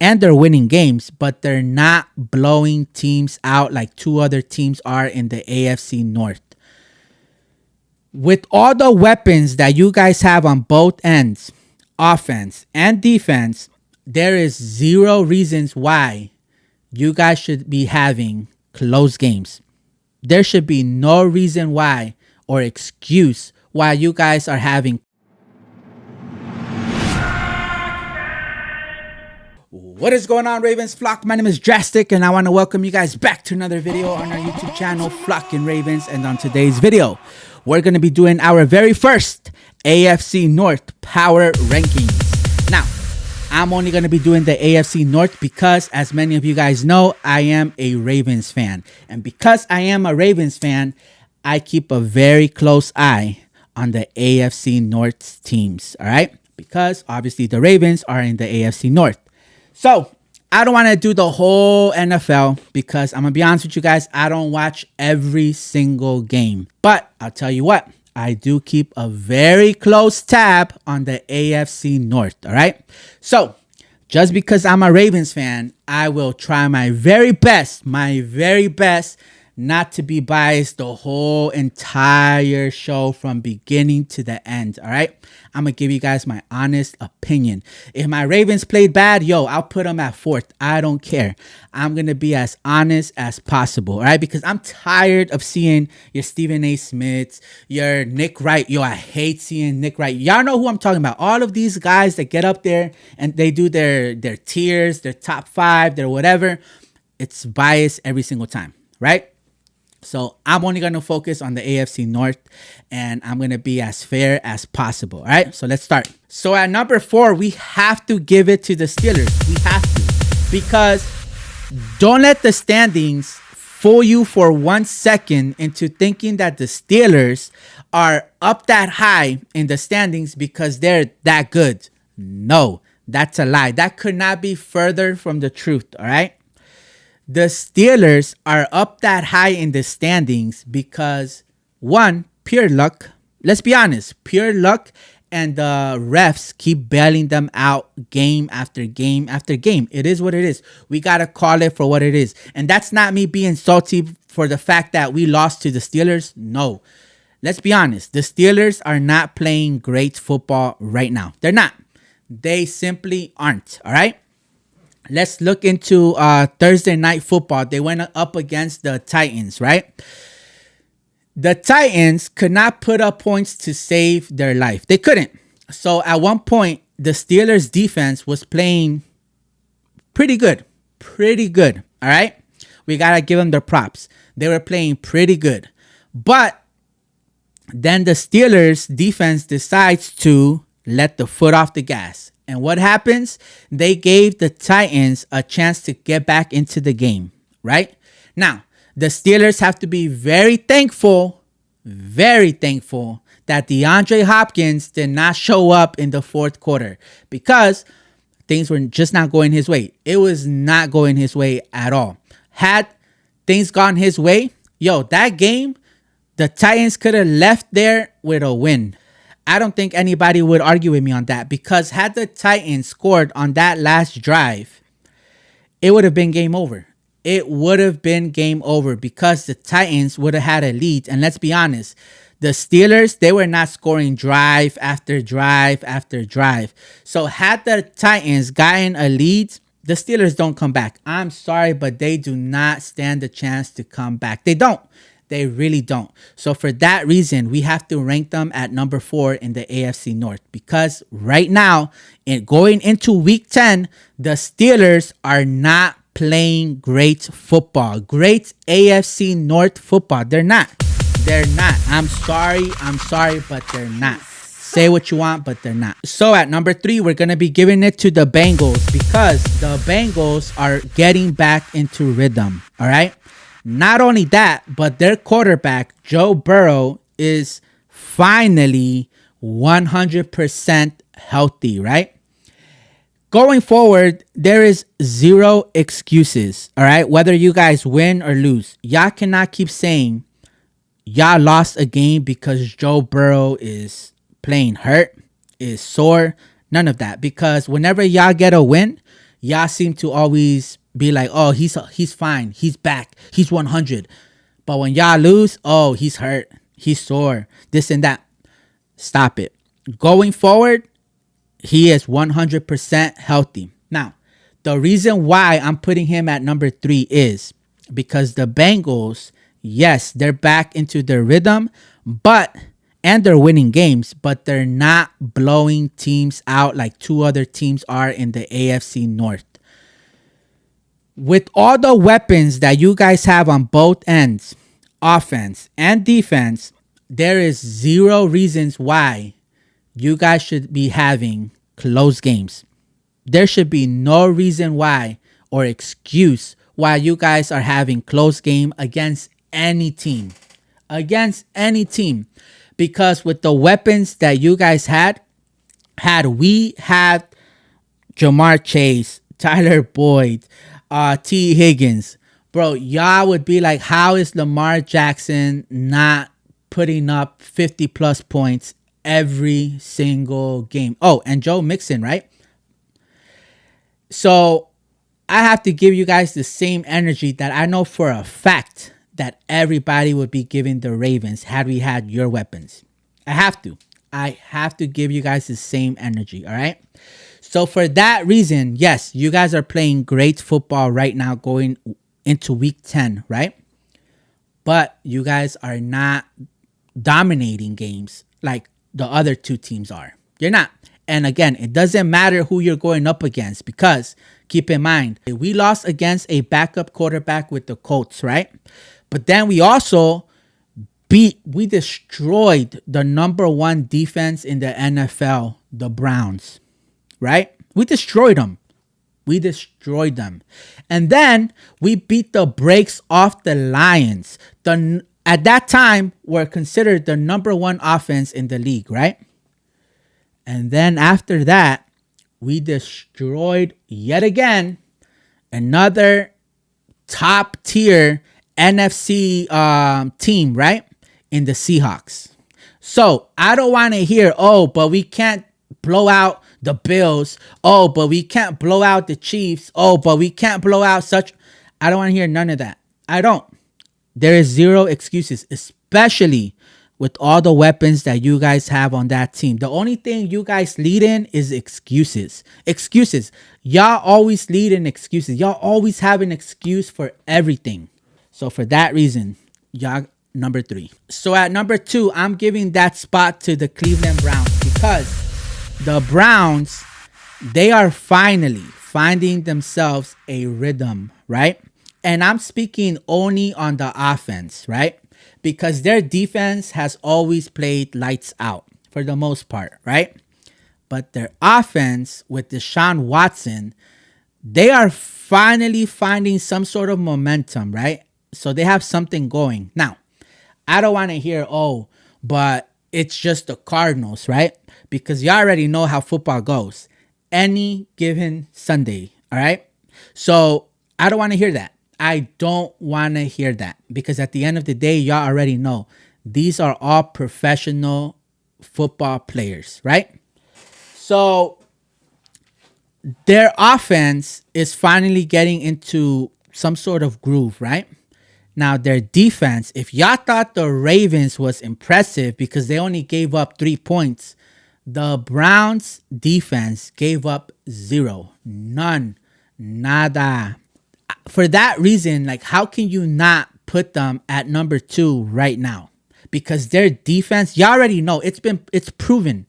and they're winning games, but they're not blowing teams out like two other teams are in the AFC North. With all the weapons that you guys have on both ends, offense and defense, there is zero reasons why you guys should be having close games. There should be no reason why or excuse why you guys are having. What is going on, Ravens flock? My name is Drastic, and I want to welcome you guys back to another video on our YouTube channel, Flock and Ravens. And on today's video, we're going to be doing our very first AFC North power rankings. Now, I'm only going to be doing the AFC North because, as many of you guys know, I am a Ravens fan. And because I am a Ravens fan, I keep a very close eye on the AFC North teams, all right? Because, obviously, the Ravens are in the AFC North. So, I don't want to do the whole NFL because I'm going to be honest with you guys, I don't watch every single game. But I'll tell you what, I do keep a very close tab on the AFC North, all right? So, just because I'm a Ravens fan, I will try my very best, not to be biased the whole entire show from beginning to the end, all right? I'm going to give you guys my honest opinion. If my Ravens played bad, I'll put them at fourth. I don't care. I'm going to be as honest as possible, all right? Because I'm tired of seeing your Stephen A. Smiths, your Nick Wright. I hate seeing Nick Wright. Y'all know who I'm talking about. All of these guys that get up there and they do their tiers, their top five, their whatever. It's biased every single time, right? So I'm only going to focus on the AFC North, and I'm going to be as fair as possible. All right, so let's start. So at number 4, we have to give it to the Steelers. We have to, because don't let the standings fool you for 1 second into thinking that the Steelers are up that high in the standings because they're that good. No, that's a lie. That could not be further from the truth. All right. The Steelers are up that high in the standings because, one, pure luck. Let's be honest, pure luck, and the refs keep bailing them out game after game after game. It is what it is. We got to call it for what it is. And that's not me being salty for the fact that we lost to the Steelers. No. Let's be honest. The Steelers are not playing great football right now. They're not. They simply aren't. All right? Let's look into Thursday Night Football. They went up against the Titans, right? The Titans could not put up points to save their life. They couldn't. So at one point, the Steelers defense was playing pretty good. Pretty good, all right? We got to give them their props. They were playing pretty good. But then the Steelers defense decides to let the foot off the gas. And what happens? They gave the Titans a chance to get back into the game, right? Now, the Steelers have to be very thankful that DeAndre Hopkins did not show up in the fourth quarter because things were just not going his way. It was not going his way at all. Had things gone his way, that game, the Titans could have left there with a win. I don't think anybody would argue with me on that because had the Titans scored on that last drive, it would have been game over. It would have been game over because the Titans would have had a lead. And let's be honest, the Steelers, they were not scoring drive after drive after drive. So had the Titans gotten a lead, the Steelers don't come back. I'm sorry, but they do not stand a chance to come back. They don't. They really don't. So for that reason, we have to rank them at number 4 in the AFC North because right now, going into Week 10, the Steelers are not playing great football. Great AFC North football. They're not. They're not. I'm sorry, but they're not. Say what you want, but they're not. So at number 3, we're going to be giving it to the Bengals because the Bengals are getting back into rhythm. All right. Not only that, but their quarterback, Joe Burrow, is finally 100% healthy, right? Going forward, there is zero excuses, all right? Whether you guys win or lose. Y'all cannot keep saying y'all lost a game because Joe Burrow is playing hurt, is sore. None of that. Because whenever y'all get a win, Y'all seem to always be like, oh, he's fine, he's back, he's 100. But when y'all lose, oh, he's hurt, he's sore, this and that. Stop it. Going forward, he is 100% healthy. Now, the reason why I'm putting him at number 3 is because the Bengals, yes, they're back into their rhythm, and they're winning games, but they're not blowing teams out like two other teams are in the AFC North. With all the weapons that you guys have on both ends, offense and defense, there is zero reasons why you guys should be having close games. There should be no reason why or excuse why you guys are having close game against any team. Against any team. Because with the weapons that you guys had we had Jamar Chase, Tyler Boyd, T. Higgins, bro, y'all would be like, how is Lamar Jackson not putting up 50 plus points every single game? Oh, and Joe Mixon, right? So I have to give you guys the same energy that I know for a fact that everybody would be giving the Ravens had we had your weapons. I have to give you guys the same energy, all right? So for that reason, yes, you guys are playing great football right now going into week 10, right? But you guys are not dominating games like the other two teams are. You're not. And again, it doesn't matter who you're going up against because keep in mind, we lost against a backup quarterback with the Colts, right? But then we also we destroyed the number 1 defense in the NFL, the Browns, right? We destroyed them. And then we beat the brakes off the Lions. At that time, were considered the number 1 offense in the league, right? And then after that, we destroyed yet again another top tier NFC team, right? In the Seahawks. So I don't want to hear, oh, but we can't blow out the Bills. Oh, but we can't blow out the Chiefs. Oh, but we can't blow out such. I don't want to hear none of that. I don't. There is zero excuses, especially with all the weapons that you guys have on that team. The only thing you guys lead in is excuses. Excuses. Y'all always lead in excuses. Y'all always have an excuse for everything. So for that reason, y'all number 3. So at number 2, I'm giving that spot to the Cleveland Browns because the Browns, they are finally finding themselves a rhythm, right? And I'm speaking only on the offense, right? Because their defense has always played lights out for the most part, right? But their offense with Deshaun Watson, they are finally finding some sort of momentum, right? So they have something going. Now, I don't want to hear, oh, but it's just the Cardinals, right? Because you already know how football goes. Any given Sunday, all right? So I don't want to hear that. I don't want to hear that. Because at the end of the day, y'all already know. These are all professional football players, right? So their offense is finally getting into some sort of groove, right? Now, their defense, if y'all thought the Ravens was impressive because they only gave up 3 points, the Browns defense gave up 0. None. Nada. For that reason, like, how can you not put them at number 2 right now? Because their defense, you already know, it's proven.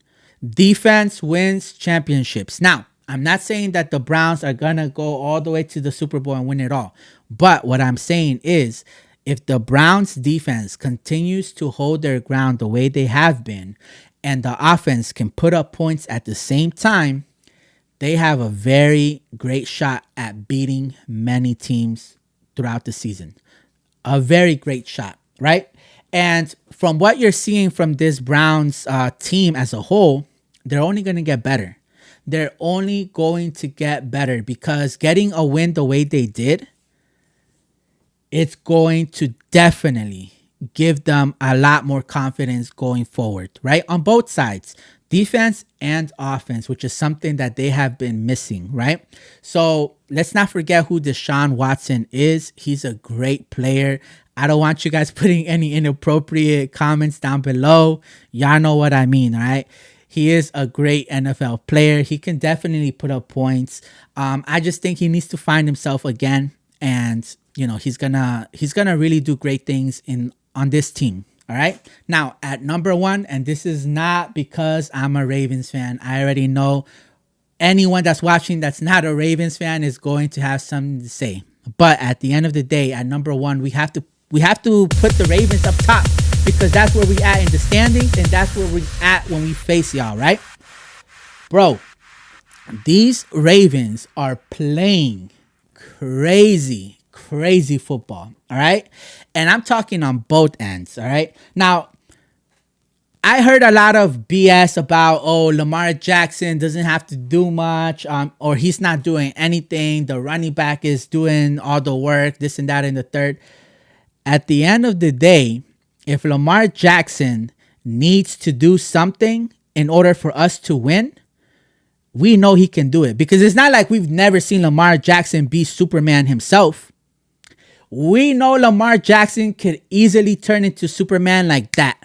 Defense wins championships. Now, I'm not saying that the Browns are going to go all the way to the Super Bowl and win it all. But what I'm saying is, if the Browns defense continues to hold their ground the way they have been, and the offense can put up points at the same time, they have a very great shot at beating many teams throughout the season. A very great shot, right? And from what you're seeing from this Browns team as a whole, they're only going to get better. They're only going to get better because getting a win the way they did, it's going to definitely give them a lot more confidence going forward, right? On both sides, defense and offense, which is something that they have been missing, right? So let's not forget who Deshaun Watson is. He's a great player. I don't want you guys putting any inappropriate comments down below. Y'all know what I mean, all right? He is a great NFL player. He can definitely put up points. I just think he needs to find himself again, and he's gonna really do great things on this team. All right. Now at number one, and this is not because I'm a Ravens fan. I already know anyone that's watching that's not a Ravens fan is going to have something to say. But at the end of the day, at number one, we have to put the Ravens up top because that's where we at in the standings, and that's where we at when we face y'all, right? Bro, these Ravens are playing crazy football, all right? And I'm talking on both ends, all right? Now, I heard a lot of BS about, Lamar Jackson doesn't have to do much, or he's not doing anything. The running back is doing all the work, this and that and the third. At the end of the day, if Lamar Jackson needs to do something in order for us to win, we know he can do it. Because it's not like we've never seen Lamar Jackson be Superman himself. We know Lamar Jackson could easily turn into Superman like that.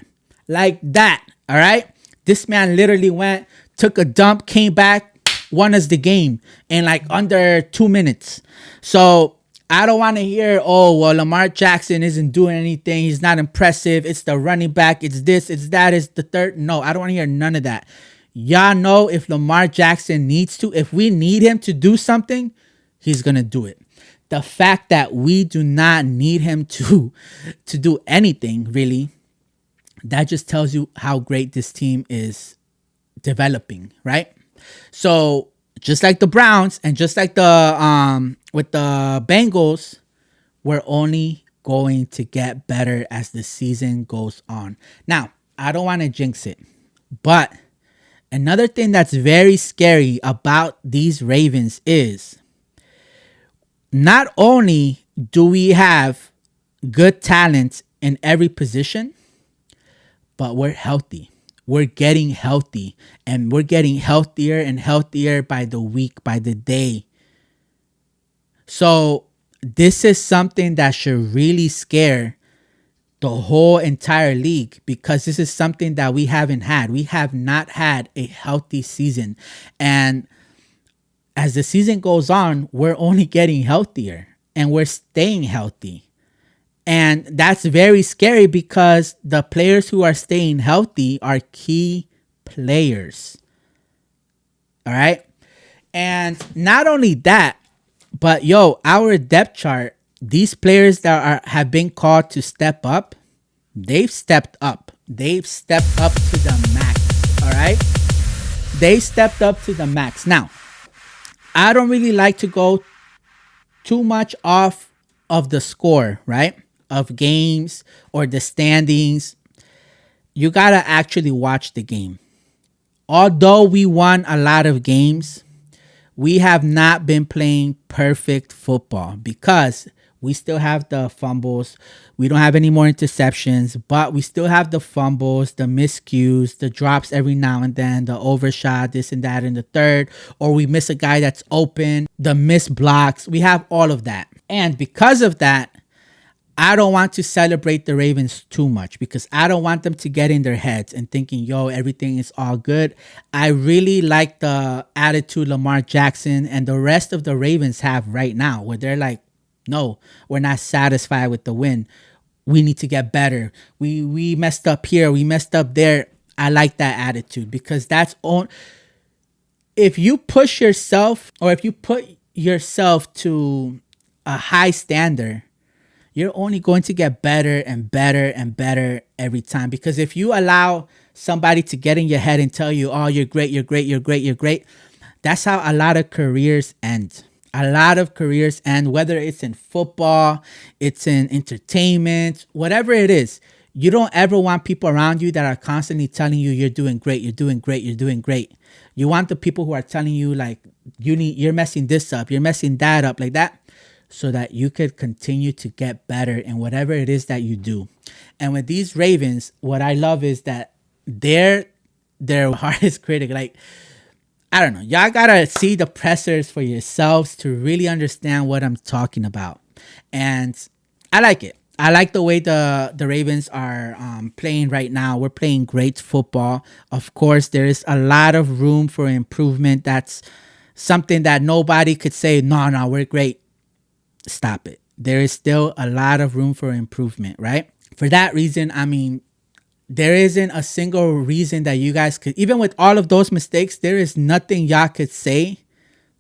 Like that, all right? This man literally went, took a dump, came back, won us the game in like under 2 minutes. So I don't want to hear, Lamar Jackson isn't doing anything. He's not impressive. It's the running back. It's this, it's that, it's the third. No, I don't want to hear none of that. Y'all know if Lamar Jackson needs to, if we need him to do something, he's going to do it. The fact that we do not need him to do anything, really, that just tells you how great this team is developing, right? So just like the Browns and just like the with the Bengals, we're only going to get better as the season goes on. Now, I don't want to jinx it, but another thing that's very scary about these Ravens is not only do we have good talent in every position, but we're healthy. We're getting healthy, and we're getting healthier and healthier by the week, by the day. So this is something that should really scare the whole entire league, because this is something that we haven't had. We have not had a healthy season. And as the season goes on, we're only getting healthier and we're staying healthy. And that's very scary because the players who are staying healthy are key players. All right. And not only that, but our depth chart, these players that have been called to step up, they've stepped up. They've stepped up to the max. All right. They stepped up to the max. Now, I don't really like to go too much off of the score, right? Of games or the standings. You got to actually watch the game. Although we won a lot of games, we have not been playing perfect football because we still have the fumbles. We don't have any more interceptions, but we still have the fumbles, the miscues, the drops every now and then, the overshot, this and that and the third, or we miss a guy that's open, the missed blocks. We have all of that. And because of that, I don't want to celebrate the Ravens too much because I don't want them to get in their heads and thinking, everything is all good. I really like the attitude Lamar Jackson and the rest of the Ravens have right now, where they're like, no, we're not satisfied with the win. We need to get better. We messed up here. We messed up there. I like that attitude because that's on. If you push yourself or if you put yourself to a high standard, you're only going to get better and better and better every time. Because if you allow somebody to get in your head and tell you, you're great, you're great, you're great, you're great, that's how a lot of careers end. A lot of careers end, whether it's in football, it's in entertainment, whatever it is. You don't ever want people around you that are constantly telling you you're doing great, you're doing great, you're doing great. You want the people who are telling you like you're messing this up, you're messing that up, like that. so that you could continue to get better in whatever it is that you do. And with these Ravens, what I love is that they're their hardest critic. Like, I don't know. Y'all gotta see the pressers for yourselves to really understand what I'm talking about. And I like it. I like the way the Ravens are playing right now. We're playing great football. Of course, there is a lot of room for improvement. That's something that nobody could say, no, no, we're great. Stop it. There is still a lot of room for improvement, right? For that reason, I mean, there isn't a single reason that you guys could, even with all of those mistakes, there is nothing y'all could say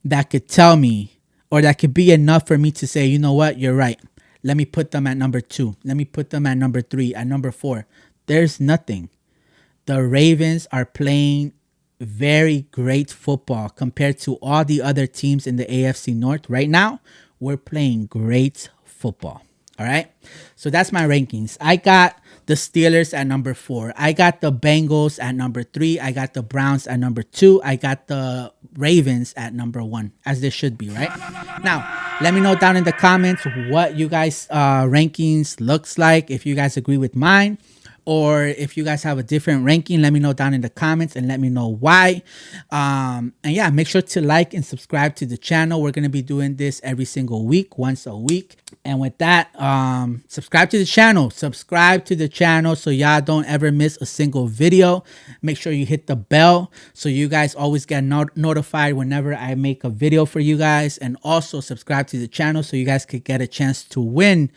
that could tell me or that could be enough for me to say, you know what, you're right. Let me put them at number 2. Let me put them at number 3, at number 4. There's nothing. The Ravens are playing very great football compared to all the other teams in the AFC North. Right now, we're playing great football. All right. So that's my rankings. I got the Steelers at number 4. I got the Bengals at number 3. I got the Browns at number 2. I got the Ravens at number 1, as they should be, right? Now, let me know down in the comments what you guys' rankings looks like. If you guys agree with mine, or if you guys have a different ranking, let me know down in the comments and let me know why. And yeah, make sure to like and subscribe to the channel. We're going to be doing this every single week, once a week. And with that, subscribe to the channel. Subscribe to the channel so y'all don't ever miss a single video. Make sure you hit the bell so you guys always get notified whenever I make a video for you guys. And also subscribe to the channel so you guys could get a chance to win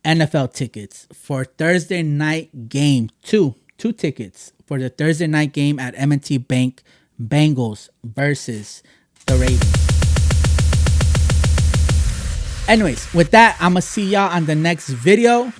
NFL tickets for Thursday night game. Two tickets for the Thursday night game at M&T Bank, Bengals versus the Ravens. Anyways, with that, I'm gonna see y'all on the next video.